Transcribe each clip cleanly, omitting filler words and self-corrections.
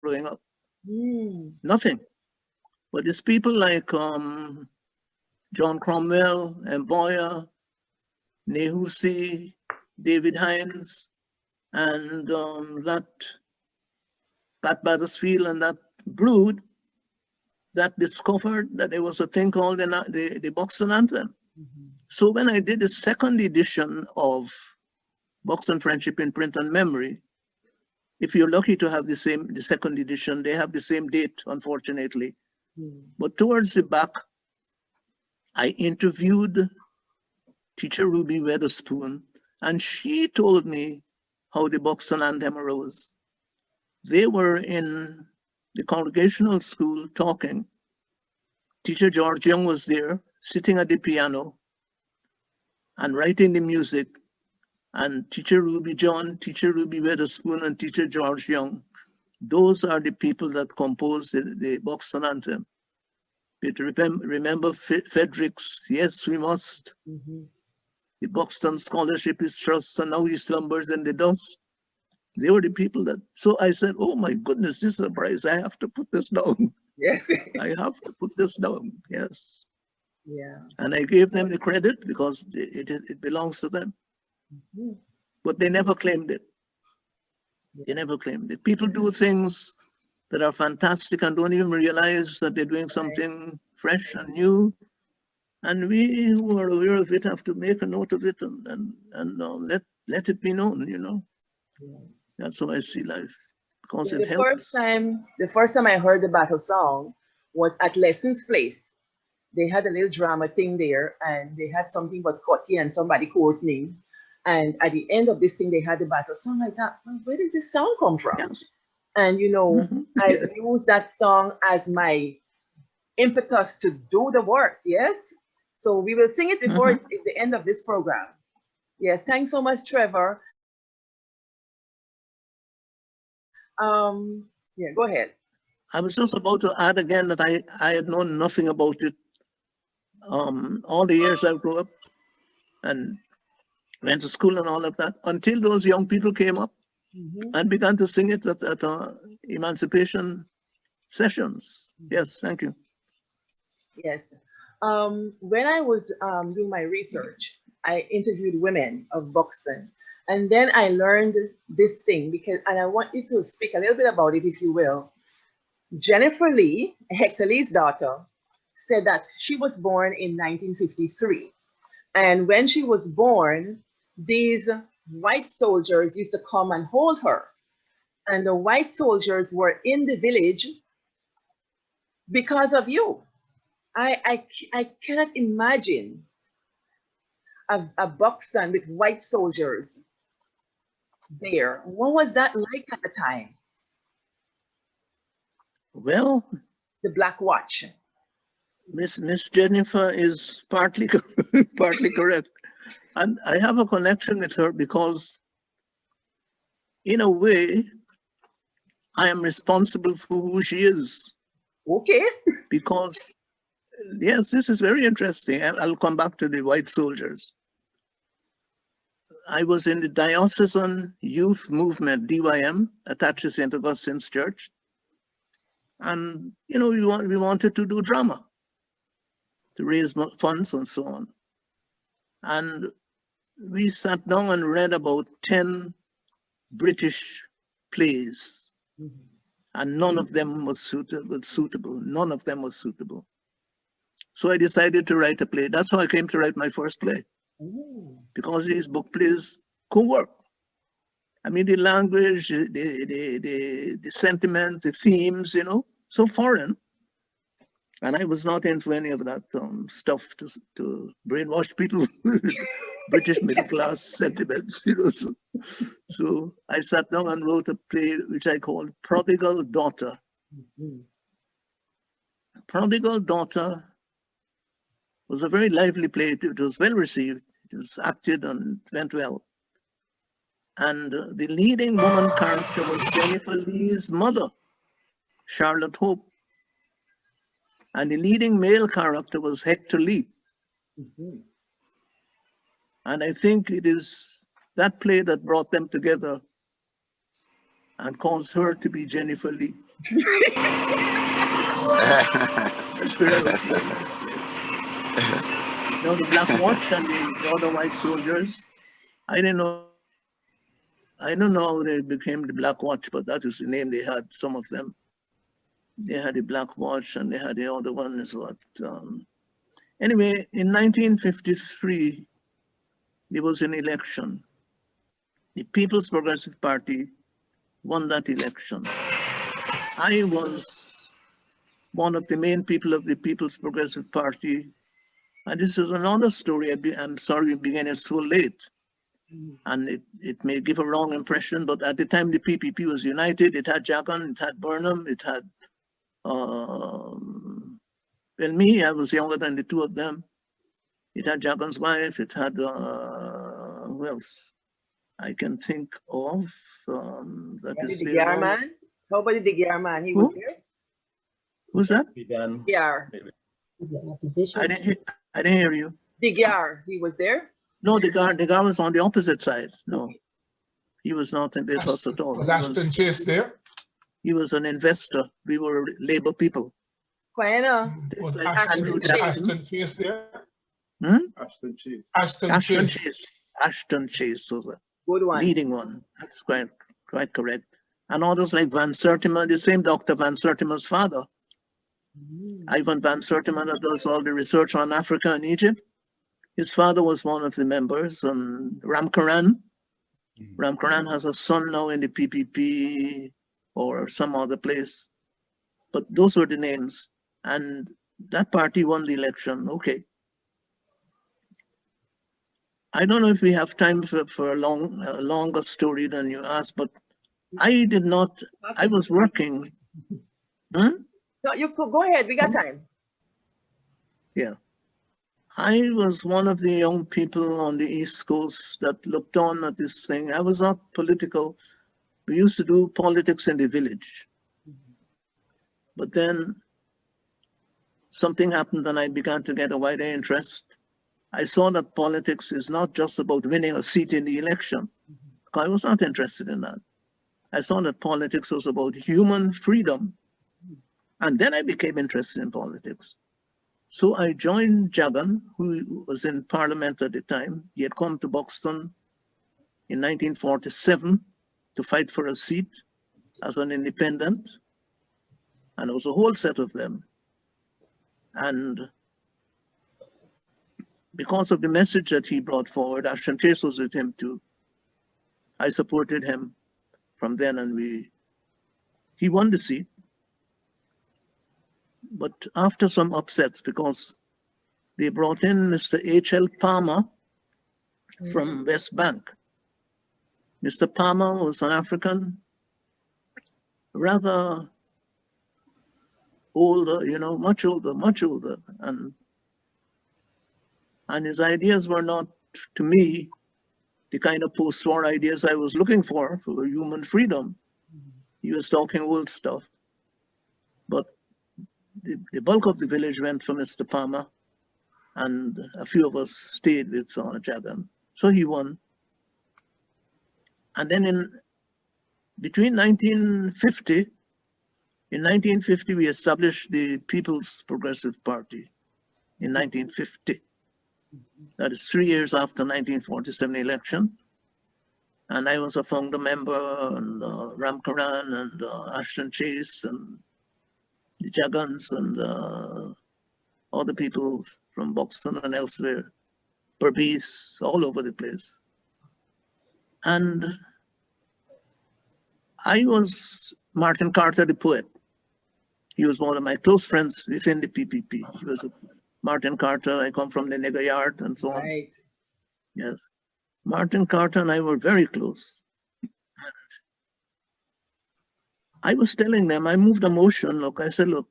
growing up. Mm. Nothing. But it's people like John Cromwell, Mboya, Nehusi, David Hines, and that Pat Battersfield and that brood that discovered that there was a thing called the Buxton Anthem. Mhm. So when I did the second edition of Buxton Friendship in Print and Memory, if you're lucky to have the second edition, they have the same date, unfortunately. Mm. But towards the back, I interviewed teacher Ruby Weatherspoon, and she told me how the Buxton Anthem arose. They were in the congregational school talking. Teacher George Young was there, sitting at the piano and writing the music. And teacher Ruby John, teacher Ruby Weatherspoon, and teacher George Young, those are the people that composed the Buxton Anthem. But remember Frederick's, yes, we must. Mhm. The Buxton Scholarship is trust, and now he slumbers in the dust. They were the people that, so I said, oh my goodness, this is a prize. I have to put this down. Yes. I have to put this down, yes. Yeah. And I gave them the credit because it belongs to them. Mhm. But they never claimed it. They Yeah. never claimed it. People do things that are fantastic and don't even realize that they're doing Right. something fresh and new. And we who are aware of it have to make a note of it and let it be known, you know. Yeah. That's how I see life, because Yeah, it helps. the first time I heard the battle song was at Lessons Place. They had a little drama thing there, and they had something about Cotty and somebody courting. And at the end of this thing, they had the battle song like that. Well, where does this song come from? Yes. And Mhm. I used that song as my impetus to do the work. Yes. So we will sing it before Mhm. it's the end of this program. Yes. Thanks so much, Trevor. Yeah. Go ahead. I was just about to add again that I had known nothing about it all the years I grew up and went to school and all of that until those young people came up Mhm. and began to sing it at emancipation sessions. Mhm. Yes, thank you. Yes. When I was doing my research, I interviewed women of Buxton. And then I learned this thing because, and I want you to speak a little bit about it, if you will. Jennifer Lee, Hector Lee's daughter, said that she was born in 1953. And when she was born, these white soldiers used to come and hold her. And the white soldiers were in the village because of you. I cannot imagine a Buxton with white soldiers there. What was that like at the time? Well, The Black Watch. Miss Jennifer is partly partly correct, and I have a connection with her because, in a way, I am responsible for who she is. Okay. Because yes, this is very interesting. I'll come back to the white soldiers. I was in the diocesan youth movement (DYM) attached to St. Augustine's Church, and we wanted to do drama to raise funds and so on. And we sat down and read about 10 British plays, Mhm. and none of them was suitable. None of them was suitable. So I decided to write a play. That's how I came to write my first play, Ooh. because these book plays could work. I mean, the language, the sentiment, the themes, so foreign. And I was not into any of that stuff to brainwash people with British middle class sentiments. So I sat down and wrote a play which I called Prodigal Daughter. Mhm. Prodigal Daughter was a very lively play. It was well received. It was acted and went well. And the leading woman character was Jennifer Lee's mother, Charlotte Hope. And the leading male character was Hector Lee. Mhm. And I think it is that play that brought them together and caused her to be Jennifer Lee. That's where I was born. Now the Black Watch and the other white soldiers, I don't know how they became the Black Watch, but that is the name they had, some of them. They had the Black Watch and they had the other one as well. Anyway, in 1953, there was an election. The People's Progressive Party won that election. I was one of the main people of the People's Progressive Party. And this is another story. I'm sorry it began it so late. And it may give a wrong impression, but at the time the PPP was united, it had Jagan, it had Burnham, it had, well, me, I was younger than the two of them. It had Jagan's wife, it had, who else? I can think of, that is the Gyar man? How about the Gyar man? He was there? Who's that? Gyar. I didn't hear you. The Gyar, he was there? No, the guy was on the opposite side. No, he was not in this house at all. Was Ashton Chase there? He was an investor. We were Labour people. Kwayana. Was like Ashton Chase there? Ashton Chase. Ashton Chase was a good one. leading one. That's quite correct. And others like Van Sertima, the same Dr. Van Sertima's father. Ivan Van Sertima, that does all the research on Africa and Egypt. His father was one of the members, and Ram Karan. Ram Karan has a son now in the PPP or some other place. But those were the names. And that party won the election. Okay. I don't know if we have time for a longer story than you asked, but I did not, I was working. No, you could go ahead, we got time. Yeah. I was one of the young people on the East Coast that looked on at this thing. I was not political. We used to do politics in the village. But then something happened and I began to get a wider interest. I saw that politics is not just about winning a seat in the election. I was not interested in that. I saw that politics was about human freedom. And then I became interested in politics. So I joined Jagan, who was in Parliament at the time. He had come to Buxton in 1947 to fight for a seat as an independent. And there was a whole set of them. And because of the message that he brought forward, Ashton Chase was with him too. I supported him from then, and he won the seat. But after some upsets, because they brought in Mr. H.L. Palmer from West Bank. Mr. Palmer was an African, rather older, much older. And his ideas were not, to me, the kind of post-war ideas I was looking for human freedom. He was talking old stuff. But the bulk of the village went for Mr. Palmer, and a few of us stayed with Jagan. So he won. And then between 1950, in 1950, we established the People's Progressive Party in 1950. That is 3 years after 1947 election. And I was a founder member, and Ram Karan and Ashton Chase and the Jagans and other people from Buxton and elsewhere, Berbice, all over the place. And I was Martin Carter, the poet. He was one of my close friends within the PPP. He was Martin Carter. I come from the nigger yard and so on. Right. Yes. Martin Carter and I were very close. I was telling them, I moved a motion. Look, I said, look,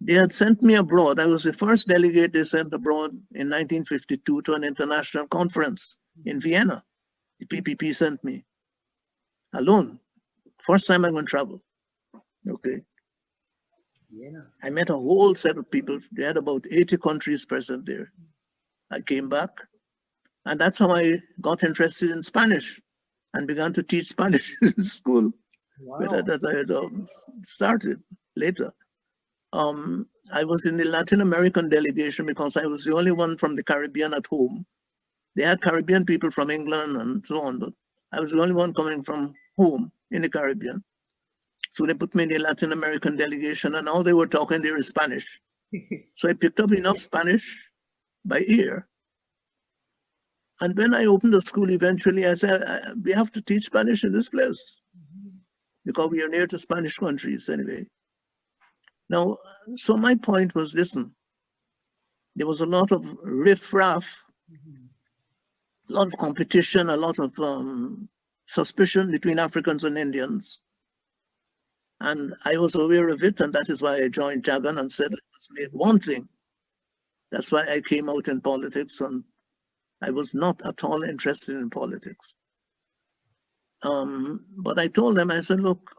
they had sent me abroad. I was the first delegate they sent abroad in 1952 to an international conference in Vienna. The PPP sent me alone. First time I'm going to travel. Okay. Yeah. I met a whole set of people. They had about 80 countries present there. I came back, and that's how I got interested in Spanish. and began to teach Spanish in school. Wow. That I had started later. I was in the Latin American delegation because I was the only one from the Caribbean at home. They had Caribbean people from England and so on, but I was the only one coming from home in the Caribbean. So they put me in the Latin American delegation, and all they were talking there is Spanish. So I picked up enough Spanish by ear. And when I opened the school eventually, I said, we have to teach Spanish in this place because we are near to Spanish countries anyway. Now, so my point was, listen, there was a lot of riff-raff, a lot of competition, a lot of suspicion between Africans and Indians. And I was aware of it, and that is why I joined Jagan and said, let's make one thing. That's why I came out in politics, and I was not at all interested in politics. But I told them, I said, look,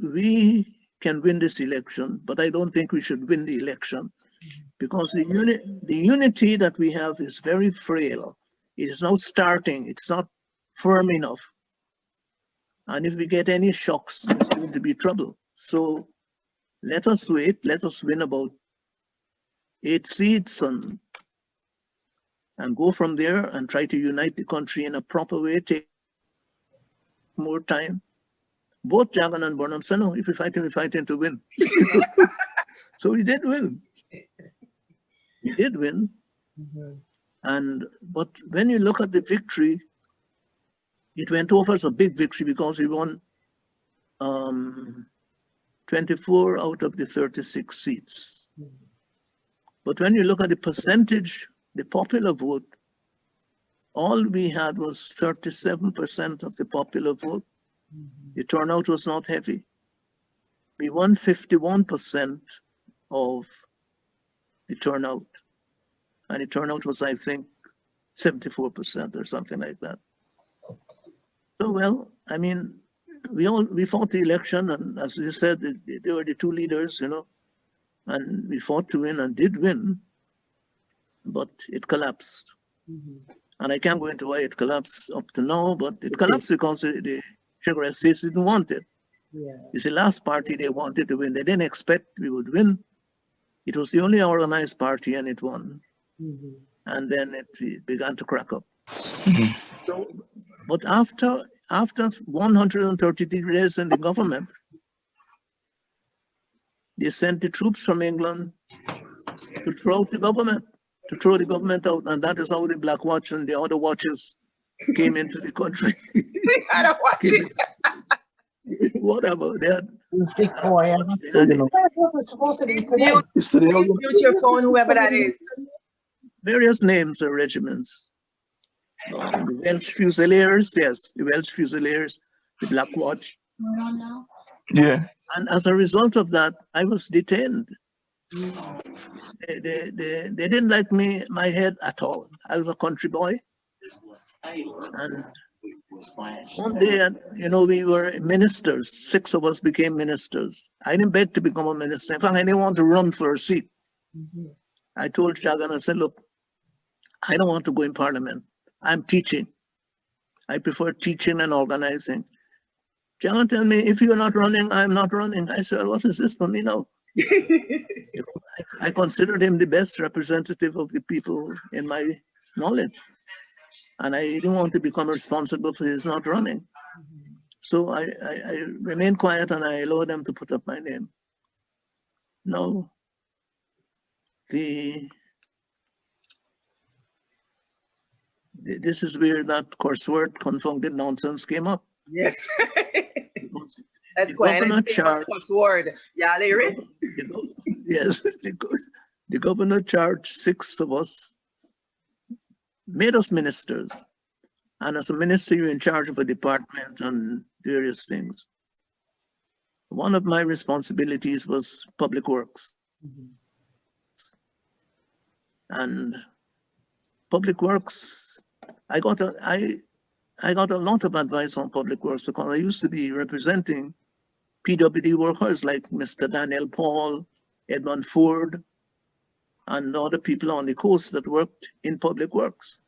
we can win this election, but I don't think we should win the election because the unity that we have is very frail. It is now starting, it's not firm enough. And if we get any shocks, it's going to be trouble. So let us wait, let us win about 8 seats and go from there and try to unite the country in a proper way, take more time. Both Jagan and Burnham said, no, if we fight him, we fight him to win. So we did win. We did win. But when you look at the victory, it went off as a big victory because we won 24 out of the 36 seats. But when you look at the percentage, the popular vote, all we had was 37% of the popular vote. The turnout was not heavy. We won 51% of the turnout. And the turnout was, I think, 74% or something like that. So, well, I mean, we fought the election, and as you said, they were the two leaders, you know, and we fought to win and did win, but it collapsed. And I can't go into why it collapsed up to now, but it collapsed because the Sugar Estates didn't want it. It's the last party they wanted to win. They didn't expect we would win. It was the only organized party, and it won. And then it began to crack up. So, but after 130 days in the government, they sent the troops from England to throw out the government, to throw the government out, and that is how the Black Watch and the other watches came into the country. Whatever. They had Eusi Kwayana. Mute your phone, whoever that is. various names of regiments. The Welch Fusiliers, yes, the Welch Fusiliers, the Black Watch. Yeah. And as a result of that, I was detained. They didn't like me, my head at all. I was a country boy. And one day, you know, we were ministers. 6 of us became ministers. I didn't beg to become a minister. In fact, I didn't want to run for a seat. I told Jagan, I said, look, I don't want to go in parliament. I'm teaching. I prefer teaching and organizing. Jagan told me, if you're not running, I'm not running. I said, well, what is this for me now? I considered him the best representative of the people in my knowledge. And I didn't want to become responsible for his not running. So I remained quiet and I allowed them to put up my name. Now, this is where that curse word, confounded nonsense, came up. Yes. That's The quite governor an charged. word. Yeah, Larry. Yes, the governor charged 6 of us, made us ministers. And as a minister, you're in charge of a department and various things. One of my responsibilities was public works. And public works, I got a lot of advice on public works because I used to be representing PWD workers like Mr. Daniel Paul, Edmund Ford, and other people on the coast that worked in public works.